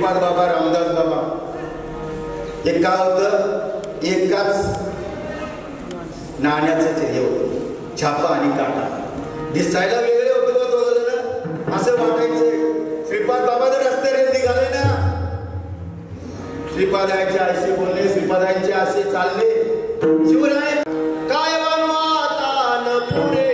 श्रीपाद बाबा रामदास बाबा हे काय होतं, एकाच नाण्याचं हे होतं, छापा आणि काटा. दिसायला वेगळे होते व दोघं जण, असं वाटायचे. श्रीपाद बाबा जर रस्त्याने निघाले ना, श्रीपादांचे असे बोलले, श्रीपादांचे असे चालले. शिवराय काय बनवाता न पुढे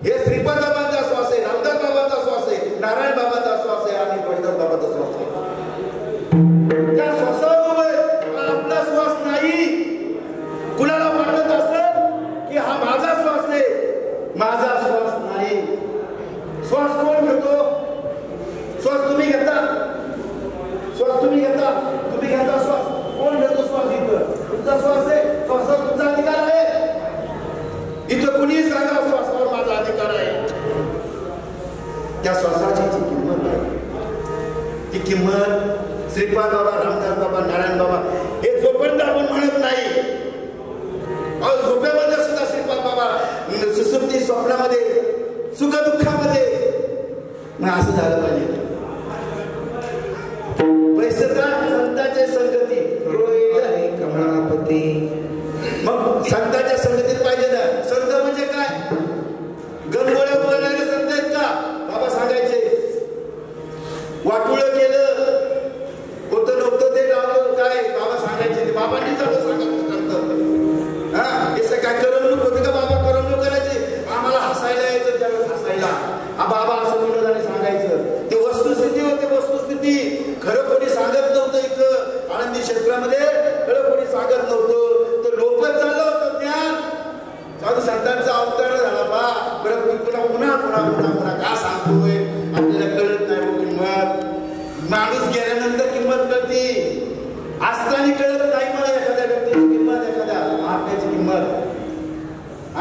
हे श्रीपाद बाबांचा श्वास आहे ना, तुम्ही घेता श्वास. कोण घेतो श्वास? इथं तुमचा श्वास आहे, श्वासावर तुमचा अधिकार आहे. इथं कुणी सांगा श्वासावर माझा अधिकार आहे. त्या श्वासाची जी किंमत आहे, ती किंमत श्रीपाद बाबा, रामदास बाबा, नारायण बाबा हे जोपर्यंत आपण म्हणत नाही, झोपेमध्ये सुद्धा श्रीपाद बाबा, सुसुप्ती स्वप्नामध्ये, सुखदुःखामध्ये असं झालं पाहिजे. संतांच्या संगती कमळापती. मग संतांच्या संगतीत पाहिजे ना. संत म्हणजे काय? गणगोळ्या बोलणारे संत आहेत का? बाबा सांगायचे वाटुळ केलं होतं नव्हतं ते लावलं काय? बाबा सांगायचे बाबांनी झालं सांगा. हे काय करमणूक होती का? बाबा करमणूक करायची. आम्हाला हसायला यायचं त्यावेळेस हसायला. बाबा असं म्हणून आणि सांगायचं. ते वस्तुस्थिती होते, वस्तुस्थिती. खरं कोणी सांगत नव्हतं. इथं आनंदी क्षेत्रामध्ये खरं कोणी सांगत नव्हतं. तर लोकच झालं होतं ज्ञान. साधू संतांचा अवतार झाला बा. परत पुन्हा पुन्हा पुन्हा पुन्हा पुन्हा का सांगतोय? आपल्याला कळत नाही हो किंमत. माणूस गेल्यानंतर किंमत कळते, असताना कळत नाही मला एखाद्या व्यक्तीची किंमत, एखाद्या महात्म्याची किंमत.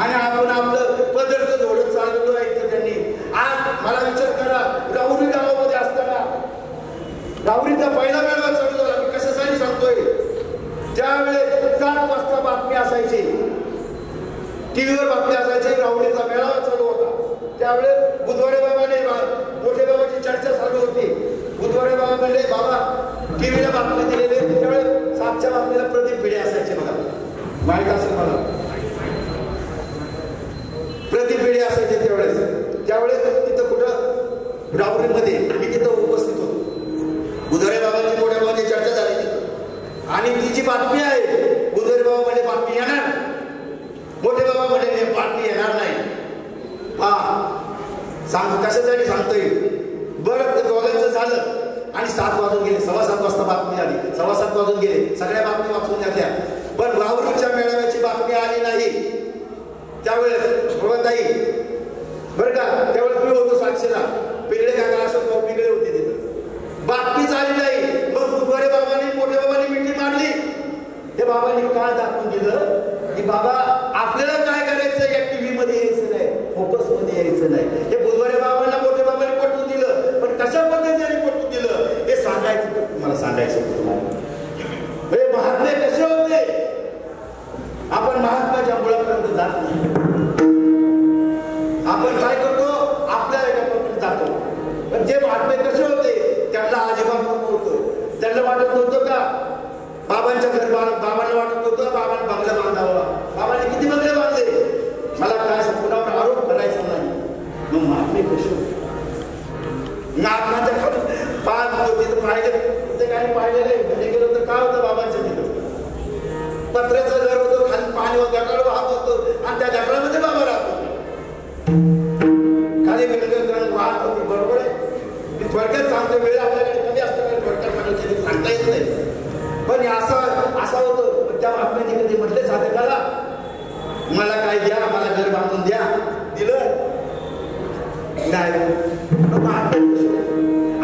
आणि आपण आपलं पदरचं झोडत चाललेलो आहे इथं. त्यांनी आज मला विचार करा, राहुरी गावामध्ये असताना राहुरीचा पहिला मेळावा चालू झाला. मी कशासाठी सांगतोय? त्यावेळेस 7 वाजता बातमी असायची, टीव्हीवर बातमी असायची. राहुरीचा मेळावा चालू होता. त्यावेळेस बुधवारे बाबाने, मोठे बाबाची चर्चा चालू होती. बुधवारे बाबा म्हणले बाबा टीव्हीला बातमी दिलेली. त्यावेळेस 7च्या बातमीला प्रदीप भिडे असायचे. मला माहित असेल, मला प्रदीप भिडे असायचे त्यावेळेस तिथं कुठं राहुरीमध्ये मी तिथं उपस्थित होतो. बुधवारे बाबांची मोठ्या बाबांची चर्चा झाली तिथं. आणि ती जी बातमी आहे, बुधवारे बाबा म्हणजे बातमी येणार, मोठे बाबा म्हणजे बातमी येणार नाही. सांग कशासाठी सांगतोय? बरं, ते दोघांचं झालं आणि 7 वाजून गेले. 7:15 वाजता बातमी आली. 7:15 वाजून गेले. सगळ्या बातमी वाचून घेतल्या. पण राहुरीच्या मेळाव्याची बातमी आली नाही. त्यावेळेस ताई बरं का, त्यावेळेस मी होतो साक्षीला. पिगडे काका अशोक भाऊ पिगडे होते तिथं. बातमीच आली नाही. मग बुधवारे बाबांनी, मोठ्या बाबांनी मिटिंग मांडली. त्या बाबांनी काय दाखवून दिलं की बाबा आपल्याला काय करायचं, या टीव्ही मध्ये यायचं नाही, फोकस मध्ये यायचं नाही. हे बुधवारे बाबांना, मोठ्या बाबांनी पटवून दिलं. पण कशा पद्धतीने पटवून दिलं हे सांगायचं तुम्हाला, सांगायचं तुम्हाला. महात्मे कसे होते? आपण महात्म्याच्या मुळापर्यंत जात नाही. आपण काय करतो? आपल्या याच्यापर्यंत जातो. पण जे महात्मे कसे होते त्यांना अजिबात नको होतं. त्यांना वाटत नव्हतं का बाबांच्या घर, बाबांना वाटत नव्हतं बाबांनी बंगला बांधावा. बाबांनी किती बंगले बांधले? मला काय कुणावर आरोप करायचा नाही. मग महात्मे कसे होते? नागनाच्या पाच होते पाहिले, ते काही पाहिलेलं आहे. म्हणजे गेलो तर काय होतं बाबांच्या तिथं? पत्र्याचं घर होतं, खाली पाणी गटार वाहत होतं आणि त्या गटारामध्ये बाबा राहत होते. खाली गटार वाहत होते. बरोबर आहे. मी थोडक्यात सांगतो, वेळ आपल्याकडे कमी असताना थोडक्यात सांगता येत नाही. पण असं होतं. त्या महात्म्याने कधी म्हटले साधकाला मला काय द्या, मला घर बांधून द्या, दिलं नाही.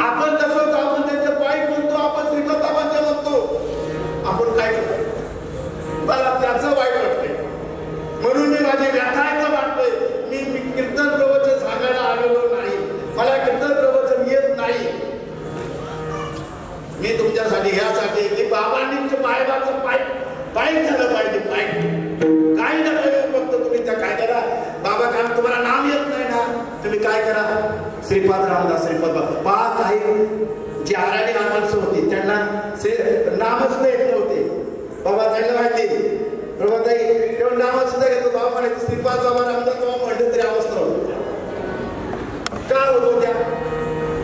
आपण कसं होतो? आपण त्यांच्या पायी म्हणतो, आपण श्रीमंताबांच्या म्हणतो. आपण काय करतो? मला त्याचं वाईट वाटतंय. म्हणून मी माझी व्यथायचं वाटतंय. मी कीर्तन प्रवचन सांगायला आलेलो नाही. मला कीर्तन प्रवचन येत नाही. मी तुमच्यासाठी ह्यासाठी की बाबांनी बायबाचं पाय झालं पाहिजे. पाय काही नका येऊ. फक्त तुम्ही त्या काय करा बाबा, कारण तुम्हाला नाम येत नाही ना, तुम्ही काय करा श्रीपाद रामदास, श्रीपाद बाबा. काही जी आराणी माणसं होती त्यांना नामच नाही येत नव्हते. बाबा ताईला माहिती, प्रभाताई तेव्हा नामच सुद्धा घेतो. बाबा म्हणायचे श्रीपाद बाबा, रामदास बाबा म्हणलं तरी अवस्था होती. का होत होत्या?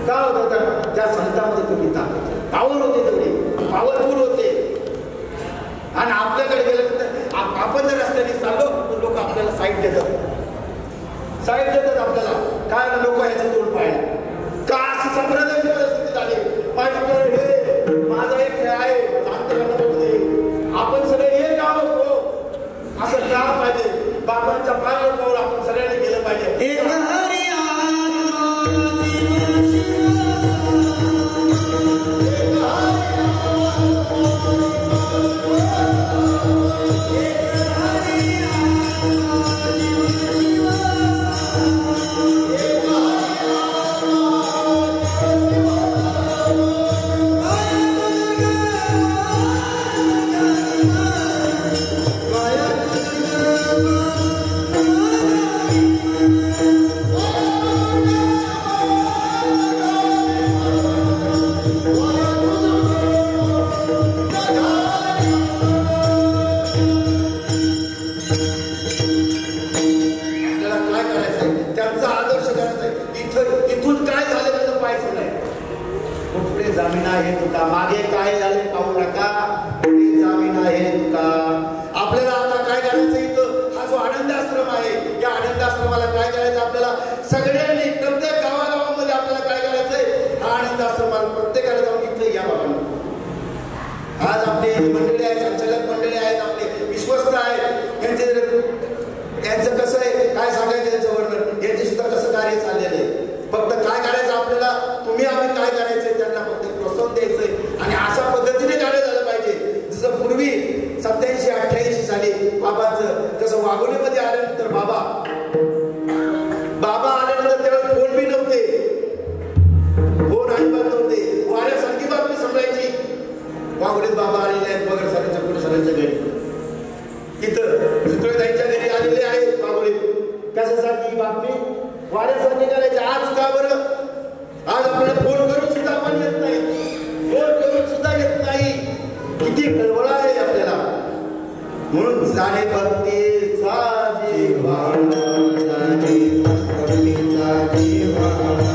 का होत होत्या? त्या संतांमध्ये तुम्ही ताकद, पावर होते, तेवढी पॉवरफुल होते. आणि आपल्याकडे गेल्यानंतर आपण जर रस्त्याने चाललो तर लोक आपल्याला साईड देतात आपल्याला. काय लोक ह्याचं तोंड पाहिलं का? अशी संप्रदायाची परिस्थिती झाली. माझ्याकडे हे माझा एक खेळ आहे, आपण सगळे हे का नको असं का पाहिजे? बाबांच्या पायावर आपण सगळ्यांनी केलं पाहिजे. एक मागे काय झाले पाहू नका, पुढे जामीन आहे तुका. आपल्याला आता काय करायचं इथं, हा जो आनंद आश्रम आहे, या आनंद आश्रमाला काय करायचं आपल्याला सगळ्यांनी, प्रत्येक गावागावामध्ये आपल्याला काय करायचंय, हा आनंद आश्रमाला प्रत्येकाला जाऊन इथं या बाबांना. आज आपले मंडळी आहेत, संचालक मंडळी आहेत, आपले विश्वस्त आहेत, यांचं कसं आहे काय सांगायचं, यांचं वर्णन, यांचे सुद्धा कसं कार्य चाललेलं आहे. फक्त काय करायचं आपल्याला, तुम्ही आम्ही काय करायचंय, त्यांना फक्त प्रोत्साहन द्यायचंय आणि अशा पद्धतीने कार्य झालं पाहिजे. जसं पूर्वी 87-88 साली बाबांचं जसं वाघोलीमध्ये आल्यानंतर बाबा आल्यानंतर त्यावेळेस फोन बी नव्हते, फोन अजिबात नव्हते, वाऱ्यासारखी बातमी समजायची वाघोलीत बाबा आलेले आहेत वगैरे सरांच्या पुढे सरांच्या घरी, तिथं सुतळेताईंच्या घरी आलेले आहेत वाघोलीत. कशासाठी बातमी वाऱ्यासारखी करायची. आज का बरं, आज आपल्याला फोन करून सुद्धा आपण येत नाही, फोन करून सुद्धा येत नाही, किती कळवळा आहे आपल्याला. म्हणून जाणे भक्तीचा जीवाणा, जाणे भक्तीचा जीवाणा,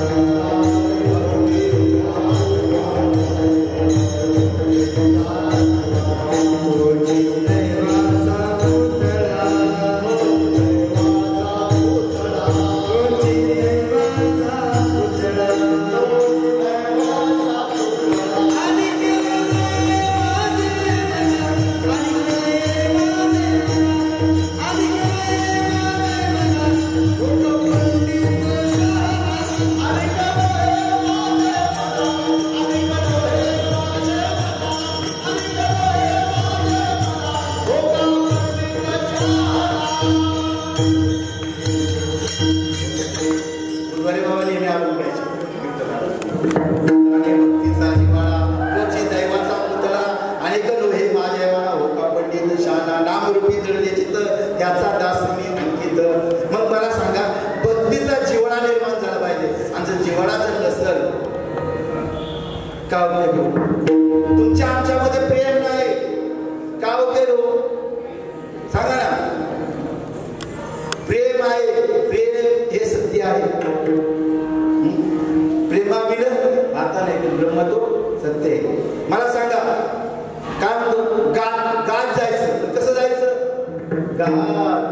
तुमच्या आमच्यामध्ये प्रेम नाही का वगैरे सांगा ना. प्रेम आहे, प्रेम हे सत्य आहे. प्रेमाविन आता नाही ब्रह्म तो सत्य आहे. मला सांगा काय म्हणतो, गात जायचं, कसं जायचं, गात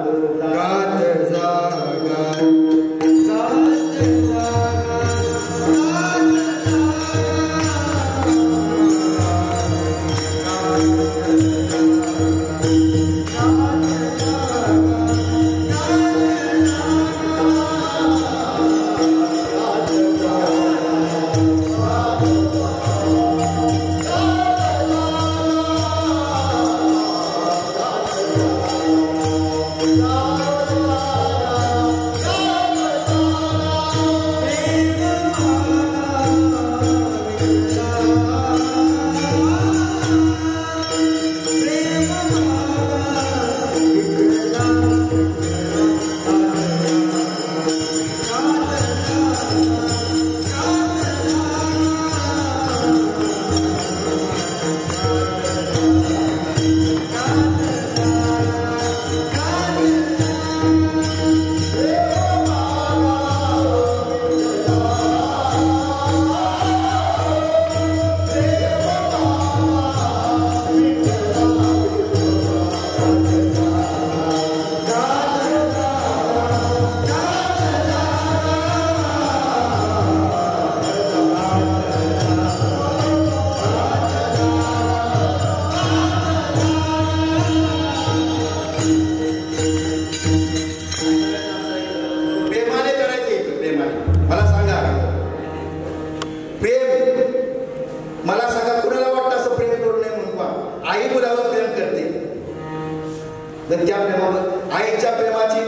त्या प्रेमावर आईच्या प्रेमाची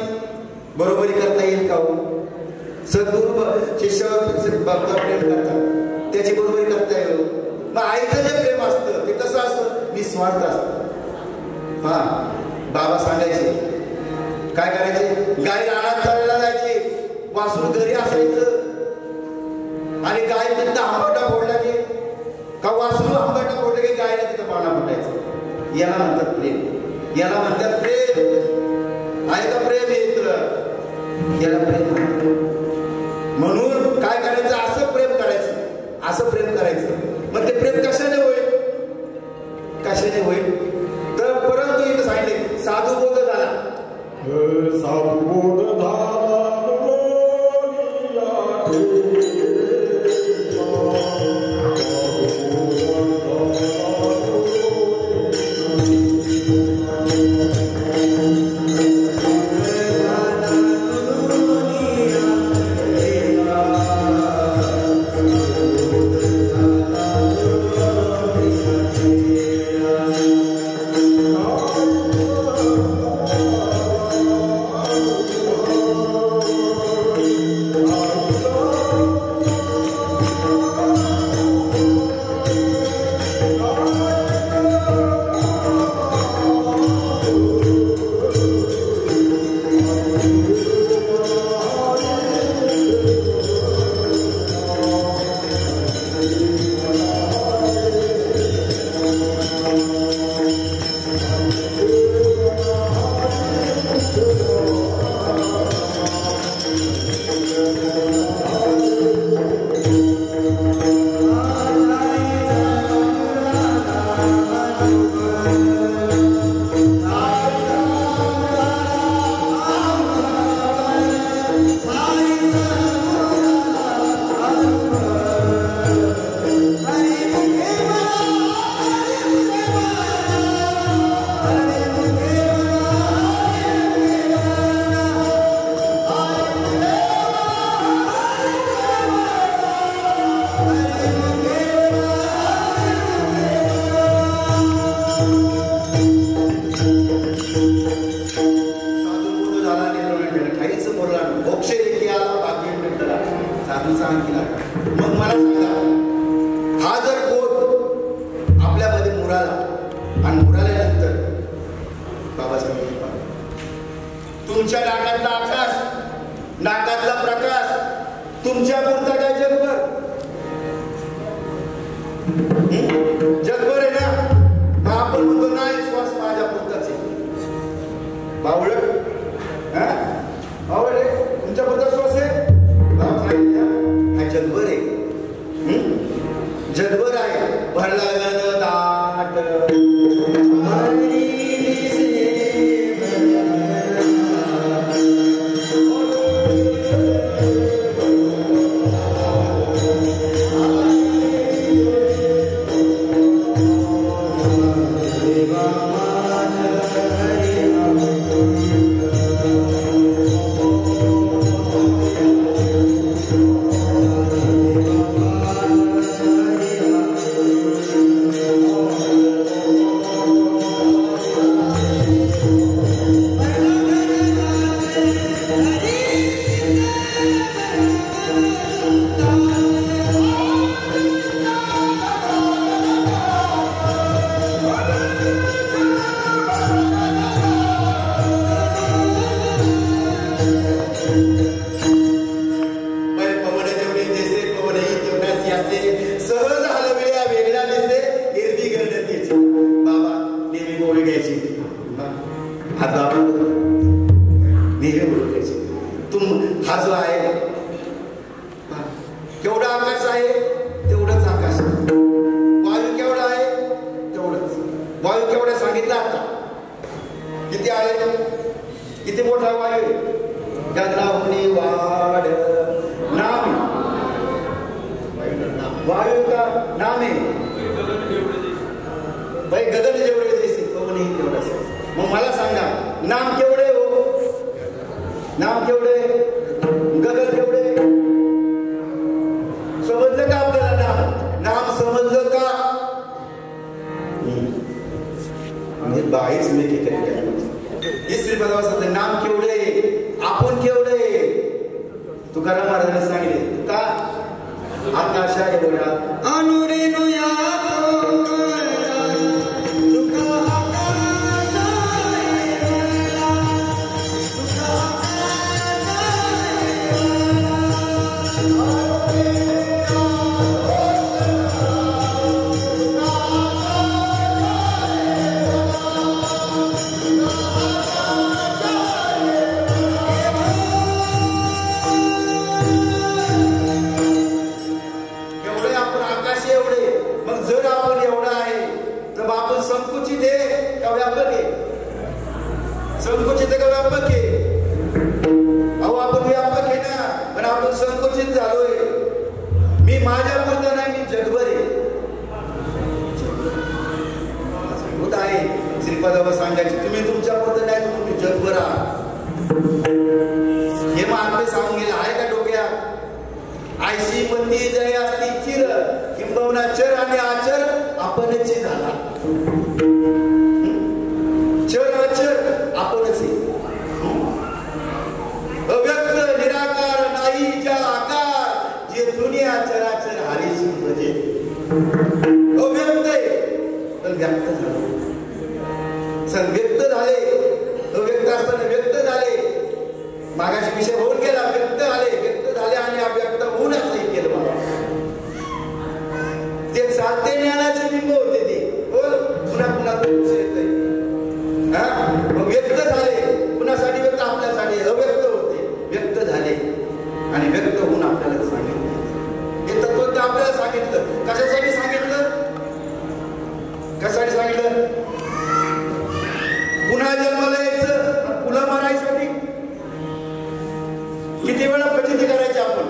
बरोबरी करता येईल का हो? सद्गुरू शिष्यावर भक्त प्रेम करतात, त्याची बरोबरी करता येईल. मग आईचं जे प्रेम असतं ते कसं असतं, निस्वार्थ असतं. हा बाबा सांगायचे काय करायचे, गाय रानात चालायला जायचे, वासरू घरी असायचं आणि गाय तिथं आंबटा फोडला की का वासरू आंबटा फोडलं की गायला तिथं पाना फुटायचं. याला म्हणतात प्रेम, याला म्हणतात प्रेम. आहे का प्रेम येत, याला प्रेम म्हणतात. म्हणून काय करायचं, असं प्रेम करायचं, असं प्रेम करायचं. मग ते प्रेम कशाने होईल, आकाशाने होईल तर, परंतु इथं सांगितले साधू बोध झाला. साधू बोध झाला तुमच्या नाकातला आकाश, नाकातला प्रकाश तुमच्या पुरता काय जगभर? जगभर आहे ना. मग आपण म्हणतो नाही श्वास माझ्या पुरताच आहे. बावळ बावळ तुमच्या पुरता श्वास आहे? हा जगभर आहे. जगभर आहे. भरला दाट एवढे संकुचित का व्यापक आहे? अहो आपण व्यापक आहे ना, पण आपण संकुचित झालोय. मी माझ्या पुरता नाही, मी जगभर आहे. होत आहे श्रीपादाबा सांगायचे, तुम्ही तुमच्या पुरतं नाही, तुम्ही जगभर आहात. हे महात्मे सांगून गेले आहे का डोक्यात? आयशी मंदी जय असती चिर किंबहुना चर आणि आचर आपणच झाला. चर आचर आपणच. अव्यक्त निराकार नाही ज्या आकार, जे दुनिया चराचर हरीशी म्हणजे. अव्यक्त आहे पण व्यक्त झाले. व्यक्त झाले, अव्यक्त असताना व्यक्त झाले. मागाशी विषय होऊन गेला, व्यक्त आले, व्यक्त झाले आणि अव्यक्त होऊन असंही केलं. मला ते चालते ज्ञानाचे बिंब होते ते. पुन्हा पुन्हा तो विषय येतोय. मग व्यक्त झाले, कुणासाठी व्यक्त? आपल्यासाठी. अव्यक्त होते, व्यक्त झाले आणि व्यक्त होऊन आपल्याला सांगितलं. हे तत्व आपल्याला सांगितलं. कशासाठी सांगितलं? कशासाठी सांगितलं? पुन्हा जन्माला यायचं, पुन्हा मारायसाठी. किती वेळा फजिती करायची आपण?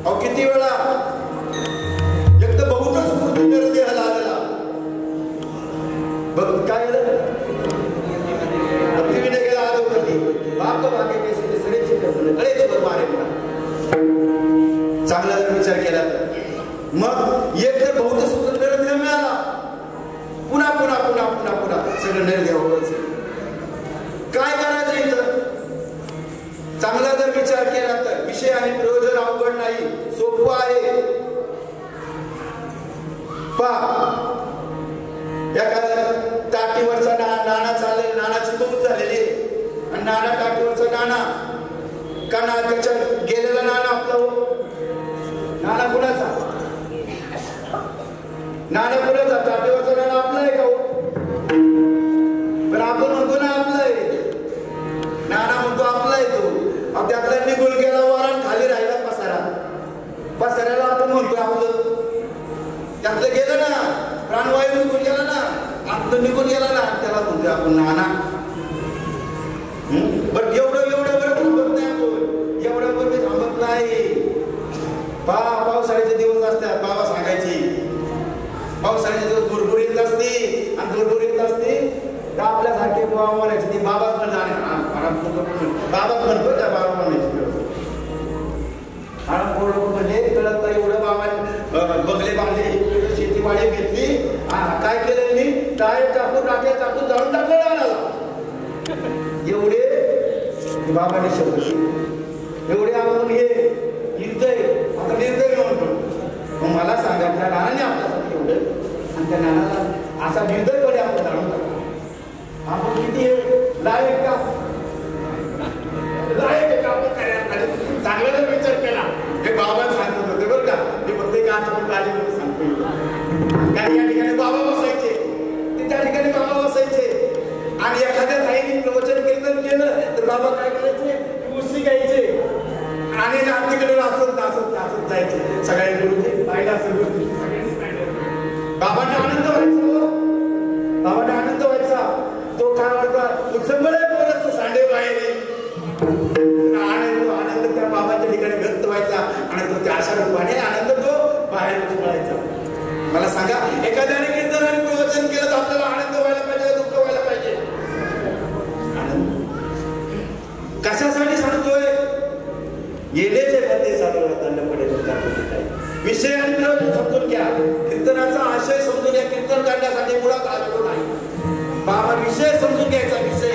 अहो किती वेळा एक तर बहुतच स्फूर्ती देह लागला. बघ काय भक्तीविने गेला आजोपती बाप मागे केसे सडेचे कळेच वर मारे. चांगला जर विचार केला तर मग एक तर बहुत सुंदर देह मिळाला, पुन्हा पुन्हा पुन्हा पुन्हा पुन्हा सगळं निर्देह व्हायचं. काय करायचं इथं? चांगला जर विचार केला तर विषय आणि प्रयोजन अवघड नाही, सोपं आहे. एखाद्या टाटीवरचा नाणा चालले, नाणाची तोच झालेली आणि नाणा टाटीवरचा नाणा का ना त्याच्या गेलेला नाणा आपला हो. नाणा कुणाचा? नाणा कुणाचा? टाटीवरचा नाणा आपला आहे का हो? पण आपण म्हणतो ना आपला आहे. नाणा म्हणतो आपला आहे तो. त्यातला निघून गेला वारण, खाली राहिला पसारा. पसाऱ्याला आपण म्हणतो आपलं. त्यातलं गेलं ना, प्राणवायू निघून गेला ना, आतलं निघून गेला ना, त्याला म्हणतो आपण नाना. बरं एवढं थांबत नाही आपण. एवढं पण थांबत नाही. पावसाळ्याचे दिवस असतात, बाबा सांगायचे. पावसाळ्याचे दिवस भुरभुरीत असते आणि भुरभुरीत असते तर आपल्यासारखे बाबा म्हणायचे. ते बाबाच पण जाणे बाबाच म्हणतो त्या बाबा म्हणायचे. म्हणजे कळत नाही एवढं बाबाने बंगले बांधले, शेतीवाडी घेतली. काय केलं मी? टायर टाकून राखेल टाकून जाळून टाकलं नाणाला. एवढे बाबाने शब्द, एवढे आपण हे निर्दय, आता निर्दय म्हणतो. मग मला सांगा त्या नानाने आपल्यासाठी एवढं आणि त्या नानाला असा निर्दयपणे आपण जाणून टाकतो. आपण किती लायक का? लायक का आपण करायला? चांगला जर विचार केला, हे बाबा सांगत होते बरं का. मी प्रत्येक आठवण आली म्हणून सांगतो. काही या ठिकाणी बाबा बसायचे, ते त्या ठिकाणी बाबा बसायचे आणि एखाद्या ताईने प्रवचन कीर्तन केलं तर बाबा काय करायचे? कुस्ती घ्यायचे आणि नातीकडे नाचत नाचत नाचत जायचे. सगळ्या गुरुजी पाहिला असेल, बाबांना आनंद व्हायचा. बाबांना आनंद व्हायचा. तो काय म्हणतो? सगळे बोलत सांडे बाहेर. आनंद त्या बाबांच्या ठिकाणी व्यक्त व्हायचा आणि तो त्या अशा रूपाने आनंद तो बाहेर पडायचा. मला सांगा, एखाद्याने कीर्तन आणि प्रवचन केलं तर आपल्याला आनंद व्हायला पाहिजे, दुःख व्हायला पाहिजे? आनंद कशासाठी सांगतोय? येण्याचे मध्ये चालू विषय आणि प्रयोजन समजून घ्या. कीर्तनाचा आशय समजून घ्या. कीर्तन काढण्यासाठी मुळात आलेलो नाही. बाबा विषय समजून घ्यायचा. विषय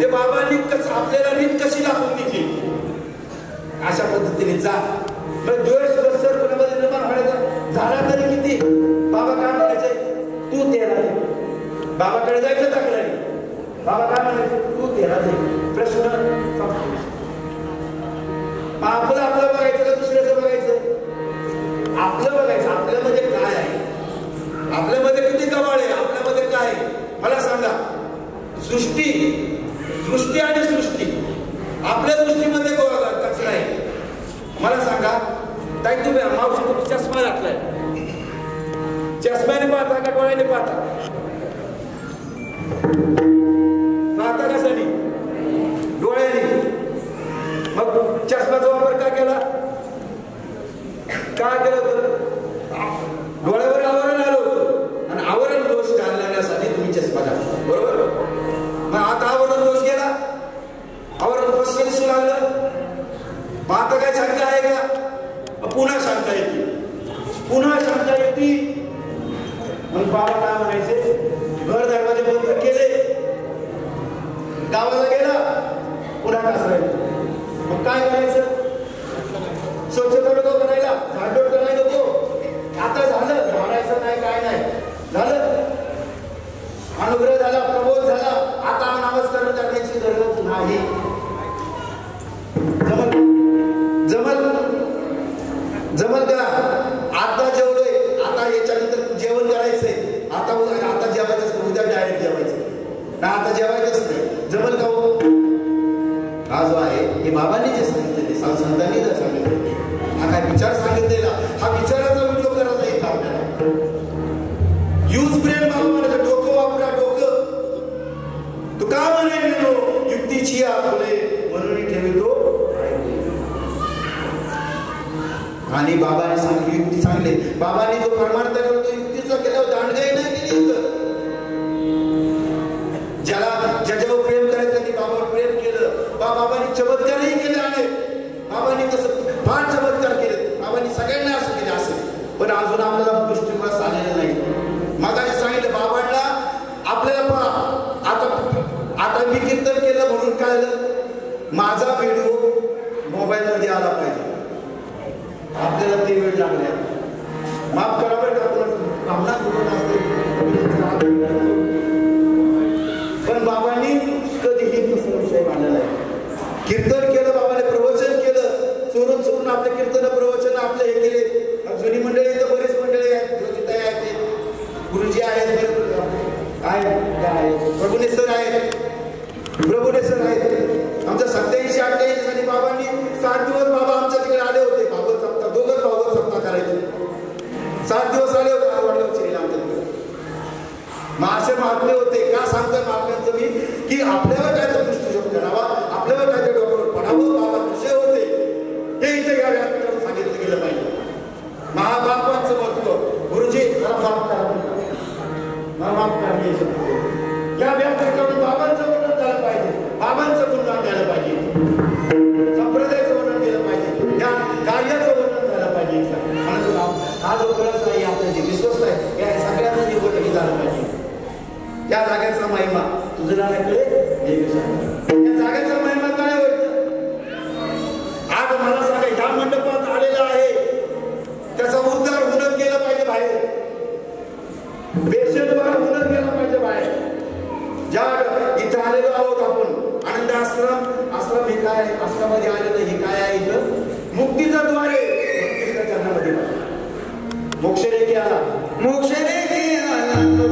ते बाबांनी आपल्याला रीत कशी दाखवून दिली अशा पद्धतीने जा. द्वेष बसर कुणामध्ये निर्माण व्हायचा झाला तरी किती? बाबा काय म्हणायचे? तू तेरा दे. बाबाकडे जायचं तक्रारी. बाबा काय म्हणायचे? तू तेरा दे. प्रश्न आपलं बघायचं का दुसऱ्याचं बघायचं? आपलं बघायचं. आपल्यामध्ये काय आहे? आपल्यामध्ये किती कमाल आहे? आपल्यामध्ये काय आहे? मला सांगा. सृष्टी आणि सृष्टी आपल्या दृष्टीमध्ये कचरा आहे. मला सांगा ताई, तुम्ही मावशी तुम्ही चष्मा घातलाय, चष्म्याने पाहता का डोळ्याने पाहता? पाहता कशाने? डोळ्याने. मग चष्म्याचा वापर का केला? काय केलं होतं? डोळ्यावर आवरण आलं होतं आणि आवरण दोष घालण्यासाठी तुम्ही चष्मा घातला, बरोबर? मग आता आवरण दोष गेला, आवरण दोष दिसू लागलं. मग आता काय शंका आहे का? पुन्हा शंका येते, पुन्हा शंका येते. मग बाबा काय म्हणायचे? घर दरवाजे बंद केले, गावाला गेला, पुन्हा कासरायचं. मग काय करायचं? स्वच्छता नको करायला, झाडझूड करायला नको. आता झालं, झाडायचं नाही, काय नाही झालं, अनुग्रह झाला, प्रबोध झाला. आता नमस्कार करण्याची गरज नाही. जमल जमल का? आता जेवलोय, आता याच्यानंतर जेवण करायचंय, आता जेवायचं, उद्या डायरेक्ट जेवायचं ना, आता जेवायचंच नाही. जमल का? हा जो आहे हे बाबांनी जे सांगितले, संतांनी जे सांगितले, हा काय विचार सांगितलेला, हा विचाराचा व्हिडिओ करायचा येतो आपल्याला. यूज ब्रेन बाबा म्हणायचं, डोकं वापरा, डोकं. तू का म्हणे युक्तीची फुले म्हणून ठेवतो. आणि बाबाने सांगितली युक्ती सांगले. बाबांनी जो परमार्थ करतो युक्तीचा केला, दांडगाई नाही केली. ज्याच्यावर प्रेम करायचं त्यांनी बाबावर प्रेम केलं. बाबांनी चमत्कारही केले आणि बाबांनी तसं फार चमत्कार केले. बाबांनी सगळ्यांना असं केलं असेल, पण अजून आपल्याला दृष्टिकोनास आलेलं नाही. मगाशी सांगितलं बाबांना आपल्याला पहा, आता मी कीर्तन केलं म्हणून काय झालं? माझा व्हिडिओ मोबाईल मध्ये आला पाहिजे. आपल्याला ते वेळ लागले, माफ करा बरं का, भावना करून असते. पण बाबांनी कधीही दुसरा विषय मांडला नाही. कीर्तन केलं, बाबाने प्रवचन केलं, चोरून चोरून आपले कीर्तन प्रवचन आपले हे केले. जुनी मंडळी तर बरेच मंडळी आहेत, ज्योतिताई आहेत, गुरुजी आहेत, प्रभुनेश्वर आहेत, प्रभुनेश्वर आहेत. आमच्या 87-88 साली बाबांनी 7 दिवस बाबा आमच्या तिकडे आले होते. भागवत सप्ताह, दोघंच भागवत सप्ताह करायचे. 7 दिवस आले होते आमच्या तिकडे. मग असे महात्मे होते. का सांगतात महात्म्यांचं मी? की आपल्यावर काय तर दृष्टिक्षेप करावा, आपल्यावर काय ते डोक्यावर पडावं. बाबा कसे होते हे इथे या व्यासपीठावर सांगितलं गेलं पाहिजे. महाबापांचं महत्व. गुरुजी मला माफ करा, मला माफ करा. या व्यासपीठावर बाबांचं वर्णन झालं पाहिजे, बाबांचं गुणगान झालं पाहिजे, संप्रदायाचं वर्णन केलं पाहिजे, या कार्याचं वर्णन झालं पाहिजे. म्हणून हा जो कळस आहे, आपला जे विश्वास आहे, या सगळ्यांचं जीवन हे झालं पाहिजे. या जागेचा महिमा तुझं नाव कळे, या जागेचा महिमा काय होतं? आज मला सांगा, ह्या मंडपात आलेला आहे त्याचा उद्धार होऊनच गेला पाहिजे बाहेर, पेशंटवर होऊनच गेला पाहिजे बाहेर. ज्या इथं आलेलो आहोत आपण, आनंद आश्रम हे काय, आश्रमामध्ये आलेलं हे काय आहे? इथं मुक्तीचा द्वार आहे. मुक्तीच्या चरणामध्ये मोक्षरेखी आला, मोक्षरेखी आला तो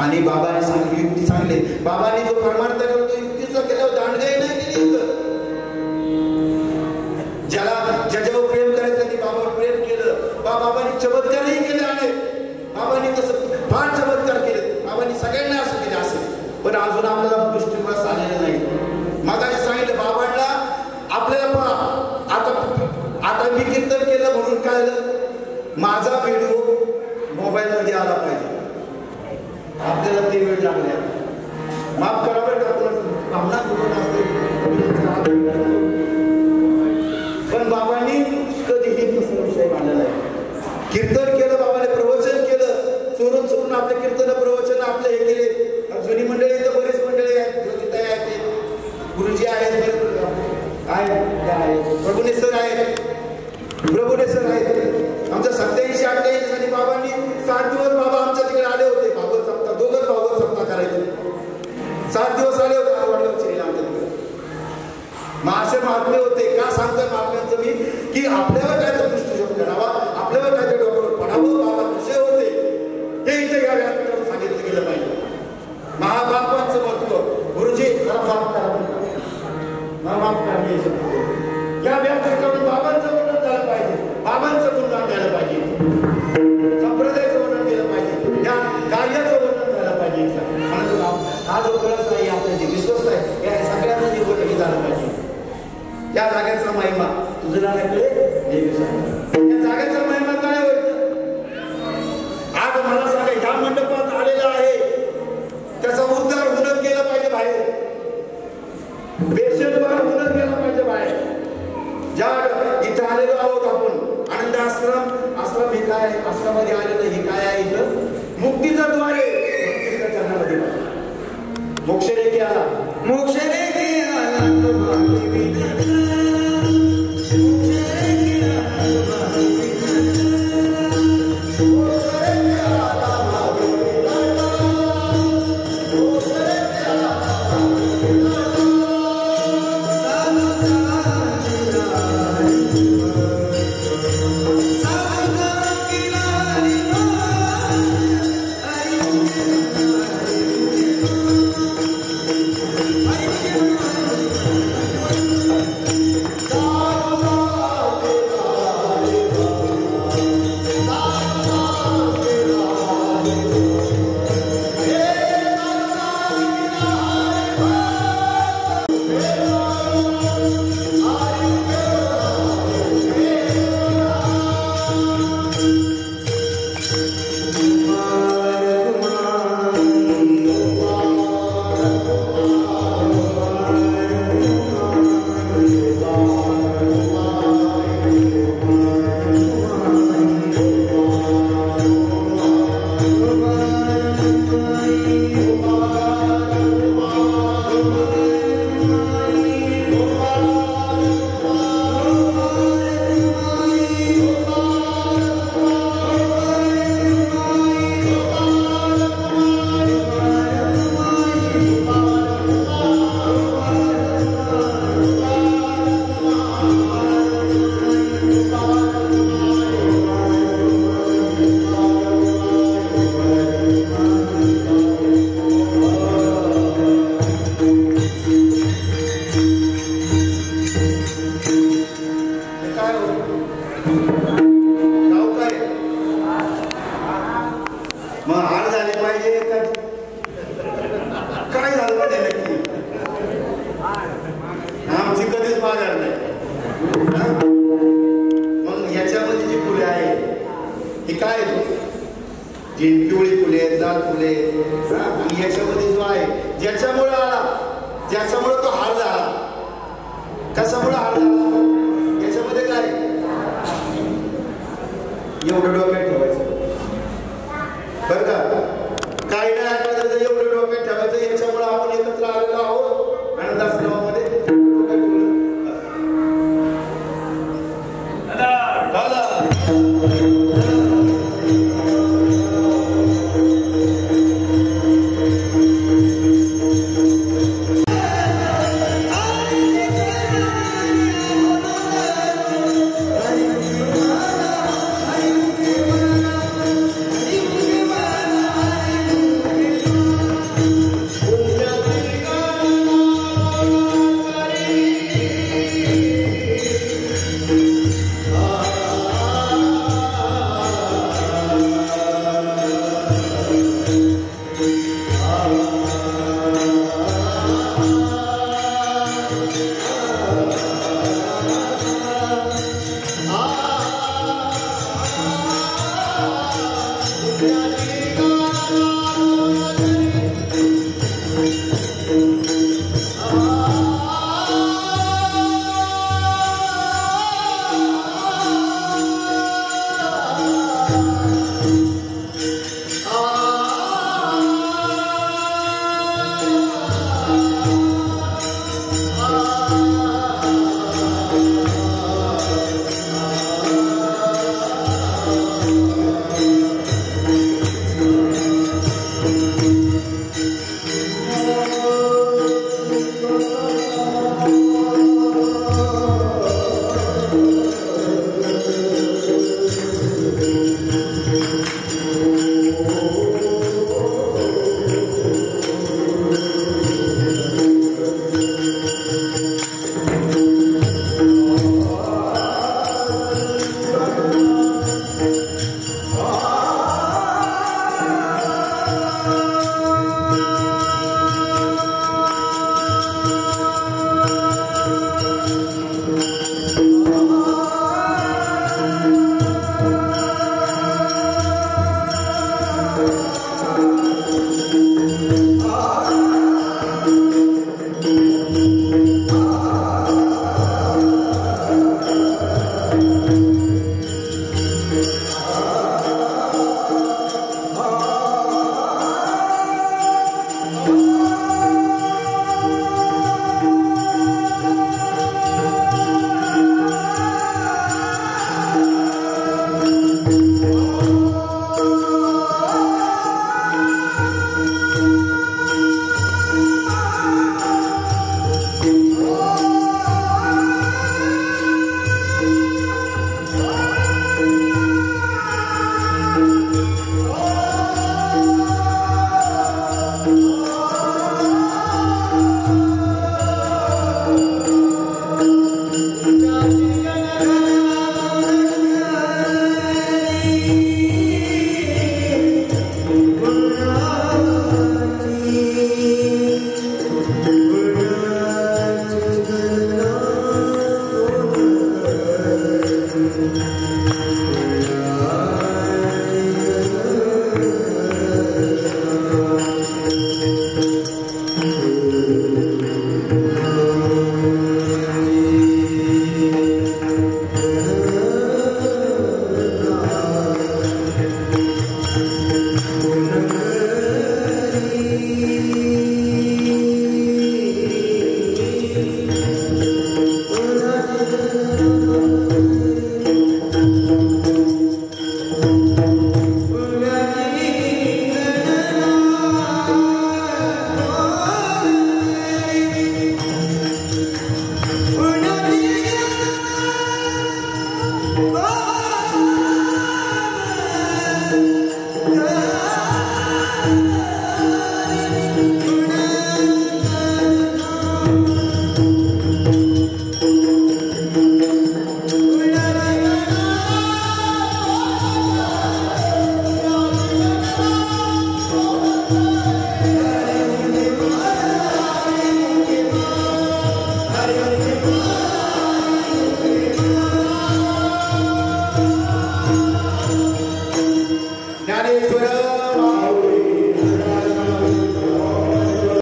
आणि बाबाने सांगितली युक्ती सांगले. बाबांनी जो परमार्थ करतो युक्तीचा केला, दांडगाई नाही केली. ज्याच्यावर प्रेम करायचं त्यांनी बाबावर प्रेम केलं. बाबांनी चमत्कारही केले आणि बाबांनी तसं फार चमत्कार केले. बाबांनी सगळ्यांना असं केलं असेल, पण अजून आपल्याला दृष्टिकोनास आलेलं नाही. मगाशी सांगितलं बाबांना आपल्याला पहा, आता मी कीर्तन केलं म्हणून काय झालं? माझा व्हिडिओ मोबाईलमध्ये आला पाहिजे. आपल्याला ते वेळ लागल्या. माफ करा बरं का, भावना कुठून असते, पण बाबांनी कधीही तसा विषय मांडला नाही. कीर्तन केलं, बाबाने प्रवचन केलं, चोरून चोरून आपले कीर्तन प्रवचन आपले हे केले. जुनी मंडळी तर बरीच मंडळी आहेत, ज्योतिताई आहेत, गुरुजी आहेत, प्रभुने सर आहेत, प्रभुने सर आहेत. आमच्या 87-88 साली बाबांनी 7 दिवस बाबा आमच्या तिकडे आले होते. भागवत सप्ताह, दोघंच भागवत सप्ताह करायचे. 7 दिवस आले होते आमच्या तिकडे. मग असे महात्मे होते. का सांगतोय महात्म्यांचं मी, की आपल्यावर काय तर दृष्टिक्षेप करावा, आपल्यावर काय तर डोक्यावर पडावं. बाबा कसे होते हे इथे या व्यासपीठावर सांगितलं गेलं पाहिजे. महाबापांचं महत्व. गुरुजी मला माफ करा, मला माफ करा. या व्यासपीठावर बाबांचं वर्णन झालं पाहिजे, बाबांचं गुणगान झालं पाहिजे, संप्रदायाचं वर्णन केलं पाहिजे, या कार्याचं वर्णन झालं पाहिजे. हा जो कळस आहे, आपलं जे विश्वस्त आहे, या सगळ्यांना जे वर्णन झालं पाहिजे. या जागेचा महिमा तुझ्या या जागेचा महिमा काय होतं. आज मला सांगा, ह्या मंडपात आलेला आहे त्याचा उद्धार होणं गेला पाहिजे बाहेर, पेशंट बाहेर होणं गेला पाहिजे बाहेर. ज्या इथं आलेलो आहोत आपण, आनंद आश्रम हे काय, आश्रमामध्ये आलेलं हे काय आहे, इथं मुक्तीचं द्वार आहे. मुक्तीच्या चरणामध्ये मोक्ष रेखी आला, मोक्ष रेखी आला, ज्ञानेश्वर